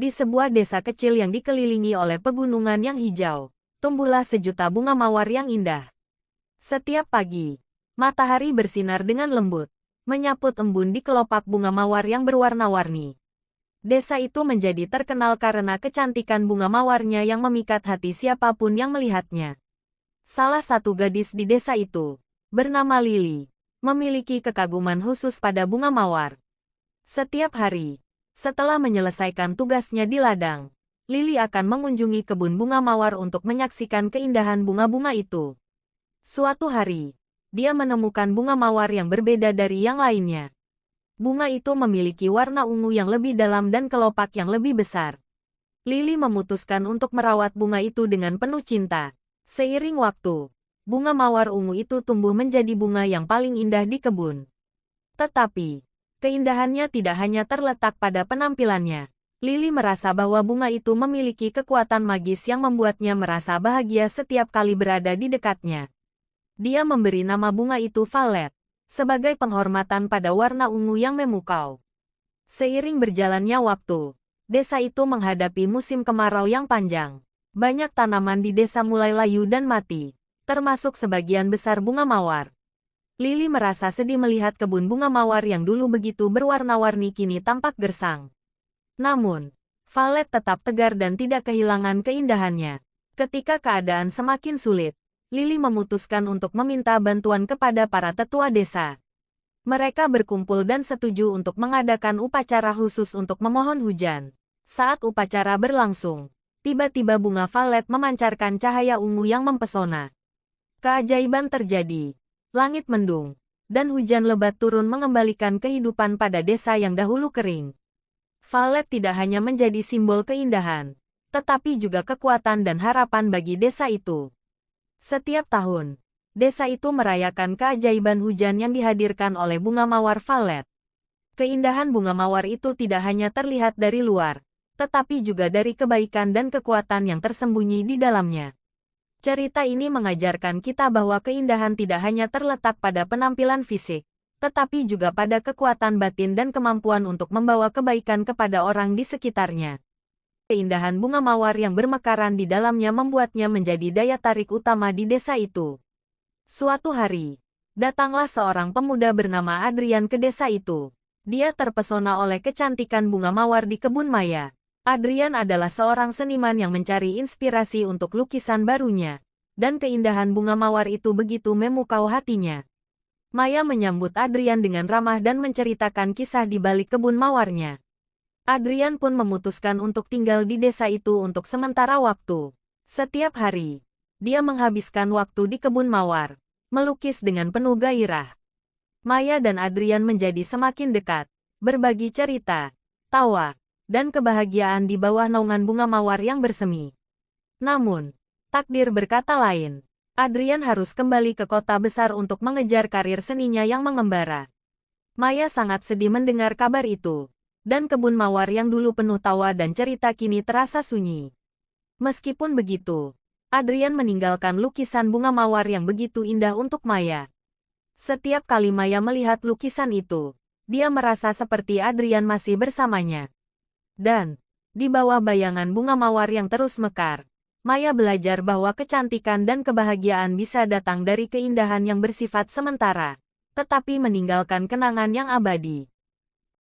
Di sebuah desa kecil yang dikelilingi oleh pegunungan yang hijau, tumbuhlah sejuta bunga mawar yang indah. Setiap pagi, matahari bersinar dengan lembut, menyaput embun di kelopak bunga mawar yang berwarna-warni. Desa itu menjadi terkenal karena kecantikan bunga mawarnya yang memikat hati siapapun yang melihatnya. Salah satu gadis di desa itu, bernama Lily, memiliki kekaguman khusus pada bunga mawar. Setiap hari, setelah menyelesaikan tugasnya di ladang, Lily akan mengunjungi kebun bunga mawar untuk menyaksikan keindahan bunga-bunga itu. Suatu hari, dia menemukan bunga mawar yang berbeda dari yang lainnya. Bunga itu memiliki warna ungu yang lebih dalam dan kelopak yang lebih besar. Lily memutuskan untuk merawat bunga itu dengan penuh cinta. Seiring waktu, bunga mawar ungu itu tumbuh menjadi bunga yang paling indah di kebun. Tetapi, keindahannya tidak hanya terletak pada penampilannya. Lily merasa bahwa bunga itu memiliki kekuatan magis yang membuatnya merasa bahagia setiap kali berada di dekatnya. Dia memberi nama bunga itu Violet, sebagai penghormatan pada warna ungu yang memukau. Seiring berjalannya waktu, desa itu menghadapi musim kemarau yang panjang. Banyak tanaman di desa mulai layu dan mati, termasuk sebagian besar bunga mawar. Lily merasa sedih melihat kebun bunga mawar yang dulu begitu berwarna-warni kini tampak gersang. Namun, Violet tetap tegar dan tidak kehilangan keindahannya. Ketika keadaan semakin sulit, Lily memutuskan untuk meminta bantuan kepada para tetua desa. Mereka berkumpul dan setuju untuk mengadakan upacara khusus untuk memohon hujan. Saat upacara berlangsung, tiba-tiba bunga Violet memancarkan cahaya ungu yang mempesona. Keajaiban terjadi. Langit mendung, dan hujan lebat turun mengembalikan kehidupan pada desa yang dahulu kering. Violet tidak hanya menjadi simbol keindahan, tetapi juga kekuatan dan harapan bagi desa itu. Setiap tahun, desa itu merayakan keajaiban hujan yang dihadirkan oleh bunga mawar Violet. Keindahan bunga mawar itu tidak hanya terlihat dari luar, tetapi juga dari kebaikan dan kekuatan yang tersembunyi di dalamnya. Cerita ini mengajarkan kita bahwa keindahan tidak hanya terletak pada penampilan fisik, tetapi juga pada kekuatan batin dan kemampuan untuk membawa kebaikan kepada orang di sekitarnya. Keindahan bunga mawar yang bermekaran di dalamnya membuatnya menjadi daya tarik utama di desa itu. Suatu hari, datanglah seorang pemuda bernama Adrian ke desa itu. Dia terpesona oleh kecantikan bunga mawar di kebun maya. Adrian adalah seorang seniman yang mencari inspirasi untuk lukisan barunya, dan keindahan bunga mawar itu begitu memukau hatinya. Maya menyambut Adrian dengan ramah dan menceritakan kisah di balik kebun mawarnya. Adrian pun memutuskan untuk tinggal di desa itu untuk sementara waktu. Setiap hari, dia menghabiskan waktu di kebun mawar, melukis dengan penuh gairah. Maya dan Adrian menjadi semakin dekat, berbagi cerita, tawa, dan kebahagiaan di bawah naungan bunga mawar yang bersemi. Namun, takdir berkata lain. Adrian harus kembali ke kota besar untuk mengejar karir seninya yang mengembara. Maya sangat sedih mendengar kabar itu, dan kebun mawar yang dulu penuh tawa dan cerita kini terasa sunyi. Meskipun begitu, Adrian meninggalkan lukisan bunga mawar yang begitu indah untuk Maya. Setiap kali Maya melihat lukisan itu, dia merasa seperti Adrian masih bersamanya. Dan, di bawah bayangan bunga mawar yang terus mekar, Maya belajar bahwa kecantikan dan kebahagiaan bisa datang dari keindahan yang bersifat sementara, tetapi meninggalkan kenangan yang abadi.